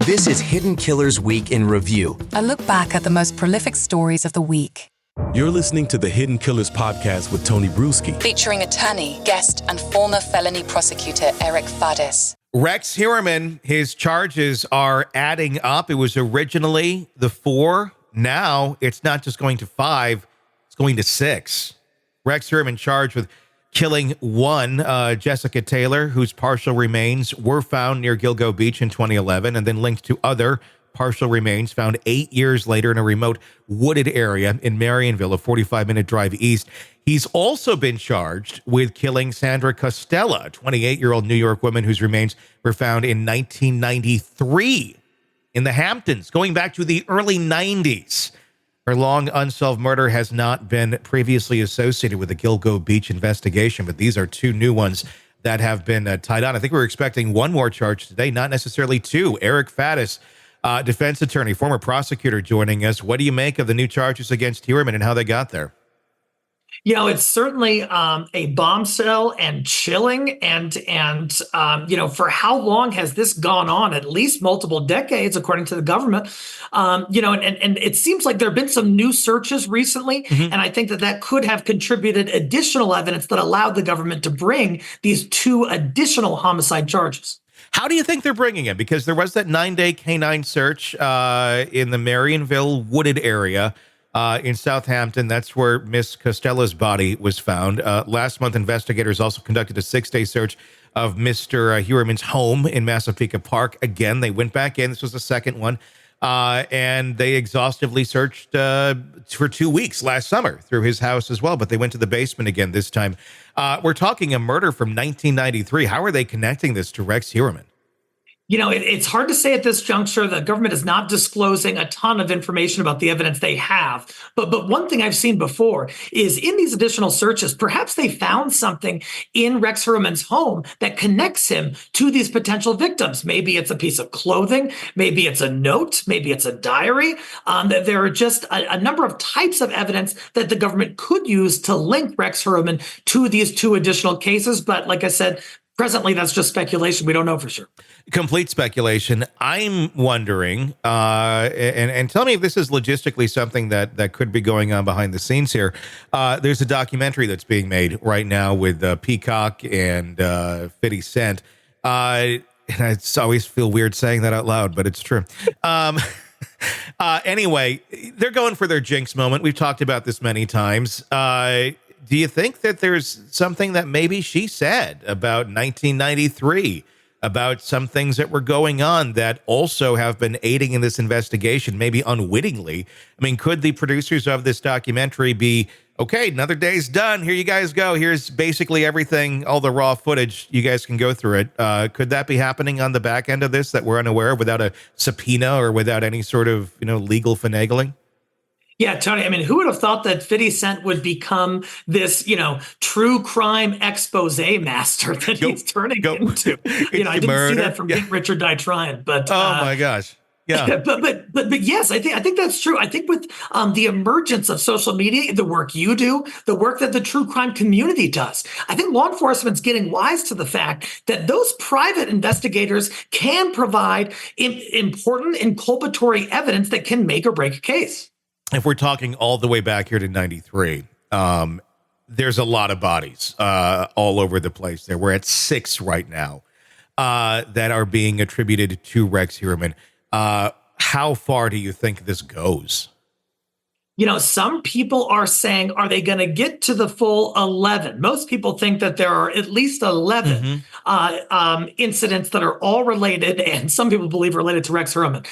This is Hidden Killers Week in Review. A look back at the most prolific stories of the week. You're listening to the Hidden Killers podcast with Tony Brueski. Featuring attorney, guest, and former felony prosecutor Eric Fadis. Rex Heuermann, his charges are adding up. It was originally the 4. Now it's not just going to 5, it's going to 6. Rex Heuermann charged with killing one, Jessica Taylor, whose partial remains were found near Gilgo Beach in 2011, and then linked to other partial remains found 8 years later in a remote wooded area in Marionville, a 45-minute drive east. He's also been charged with killing Sandra Costella, a 28-year-old New York woman whose remains were found in 1993 in the Hamptons, going back to the early 90s. Her long unsolved murder has not been previously associated with the Gilgo Beach investigation, but these are 2 new ones that have been tied on. I think we're expecting one more charge today, not necessarily 2. Eric Fadis, defense attorney, former prosecutor, joining us. What do you make of the new charges against Heuermann and how they got there? You know, it's certainly a bombshell and chilling. And for how long has this gone on? At least multiple decades, according to the government. And it seems like there have been some new searches recently. Mm-hmm. And I think that could have contributed additional evidence that allowed the government to bring these 2 additional homicide charges. How do you think they're bringing it? Because there was that 9-day canine search in the Marionville wooded area in Southampton. That's where Miss Costella's body was found. Last month, investigators also conducted a 6-day search of Mr. Heuermann's home in Massapequa Park. Again, they went back in. This was the second one. And they exhaustively searched for 2 weeks last summer through his house as well. But they went to the basement again this time. We're talking a murder from 1993. How are they connecting this to Rex Heuermann? You know, it's hard to say at this juncture. The government is not disclosing a ton of information about the evidence they have. But one thing I've seen before is in these additional searches, perhaps they found something in Rex Heuermann's home that connects him to these potential victims. Maybe it's a piece of clothing. Maybe it's a note. Maybe it's a diary. There are just a number of types of evidence that the government could use to link Rex Heuermann to these 2 additional cases. But like I said, presently, that's just speculation. We don't know for sure. Complete speculation. I'm wondering, and tell me if this is logistically something that could be going on behind the scenes here. There's a documentary that's being made right now with Peacock and 50 Cent. And I always feel weird saying that out loud, but it's true. Anyway, they're going for their Jinx moment. We've talked about this many times. Do you think that there's something that maybe she said about 1993, about some things that were going on that also have been aiding in this investigation, maybe unwittingly? I mean, could the producers of this documentary be, okay, another day's done. Here you guys go. Here's basically everything, all the raw footage. You guys can go through it. Could that be happening on the back end of this that we're unaware of without a subpoena or without any sort of, legal finagling? Yeah, Tony, I mean, who would have thought that 50 Cent would become this, true crime expose master that he's turning into? I didn't see that from Get Rich or Die Trying, but oh my gosh. Yeah. But yes, I think that's true. I think with the emergence of social media, the work you do, the work that the true crime community does, I think law enforcement's getting wise to the fact that those private investigators can provide important inculpatory evidence that can make or break a case. If we're talking all the way back here to 93, there's a lot of bodies all over the place there. We're at 6 right now that are being attributed to Rex Heuermann. How far do you think this goes? Some people are saying, are they going to get to the full 11? Most people think that there are at least 11 incidents that are all related, and some people believe related to Rex Heuermann.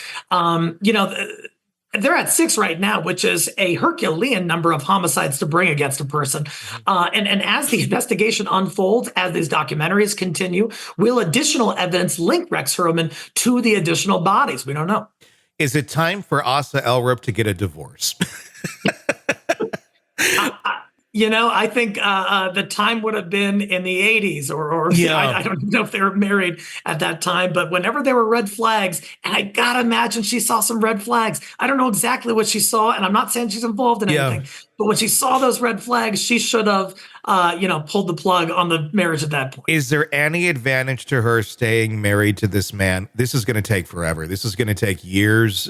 They're at 6 right now, which is a Herculean number of homicides to bring against a person. And as the investigation unfolds, as these documentaries continue, will additional evidence link Rex Heuermann to the additional bodies? We don't know. Is it time for Asa Elrup to get a divorce? I think the time would have been in the 80s, or Yeah. I don't know if they were married at that time, but whenever there were red flags, and I gotta imagine she saw some red flags. I don't know exactly what she saw, and I'm not saying she's involved in anything, but when she saw those red flags, she should have, pulled the plug on the marriage at that point. Is there any advantage to her staying married to this man? This is going to take forever. This is going to take years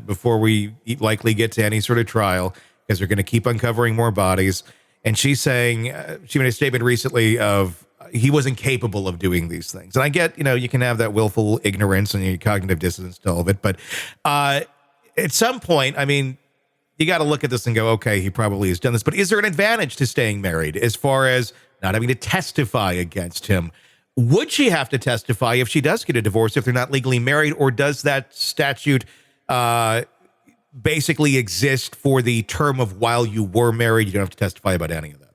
before we likely get to any sort of trial, because they're going to keep uncovering more bodies. And she's saying, she made a statement recently of he wasn't capable of doing these things. And I get, you can have that willful ignorance and your cognitive dissonance to all of it. But at some point, I mean, you got to look at this and go, okay, he probably has done this. But is there an advantage to staying married as far as not having to testify against him? Would she have to testify if she does get a divorce if they're not legally married? Or does that statute basically exist for the term of while you were married? You don't have to testify about any of that.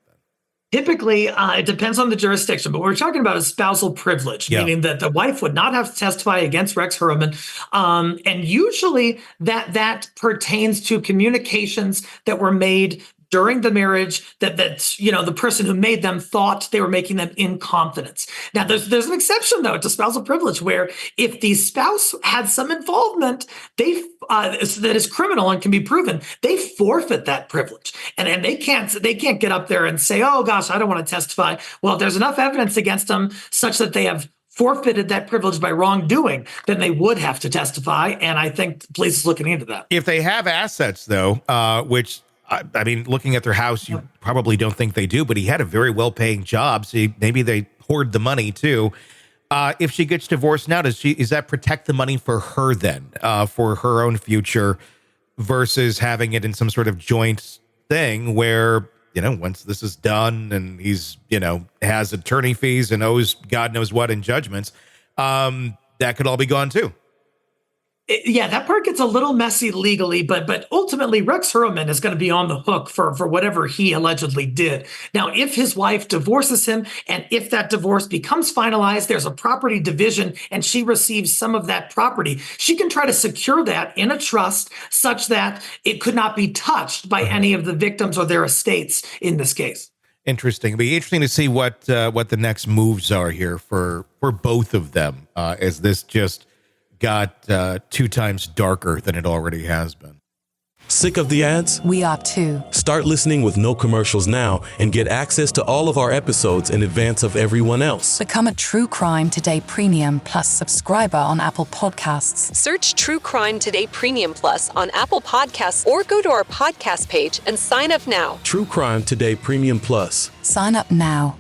Typically, it depends on the jurisdiction, but what we're talking about is spousal privilege, meaning that the wife would not have to testify against Rex Heuermann. And usually that pertains to communications that were made during the marriage that the person who made them thought they were making them in confidence. Now, there's an exception, though, to spousal privilege, where if the spouse had some involvement, that is criminal and can be proven, they forfeit that privilege, and they can't get up there and say, "Oh gosh, I don't want to testify." Well, if there's enough evidence against them such that they have forfeited that privilege by wrongdoing, then they would have to testify. And I think the police is looking into that. If they have assets, though, which I mean, looking at their house, you probably don't think they do, but he had a very well-paying job, so maybe they hoard the money too. If she gets divorced now, does that protect the money for her then, for her own future, versus having it in some sort of joint thing where, once this is done and he's, has attorney fees and owes God knows what in judgments, that could all be gone too. Yeah, that part gets a little messy legally, but ultimately Rex Heuermann is going to be on the hook for whatever he allegedly did. Now, if his wife divorces him, and if that divorce becomes finalized, there's a property division, and she receives some of that property, she can try to secure that in a trust such that it could not be touched by any of the victims or their estates in this case. Interesting. It'll be interesting to see what the next moves are here for both of them, as this just got 2 times darker than it already has been. Sick of the ads? We are too. Start listening with no commercials now and get access to all of our episodes in advance of everyone else. Become a True Crime Today Premium Plus subscriber on Apple Podcasts. Search True Crime Today Premium Plus on Apple Podcasts or go to our podcast page and sign up now. True Crime Today Premium Plus. Sign up now.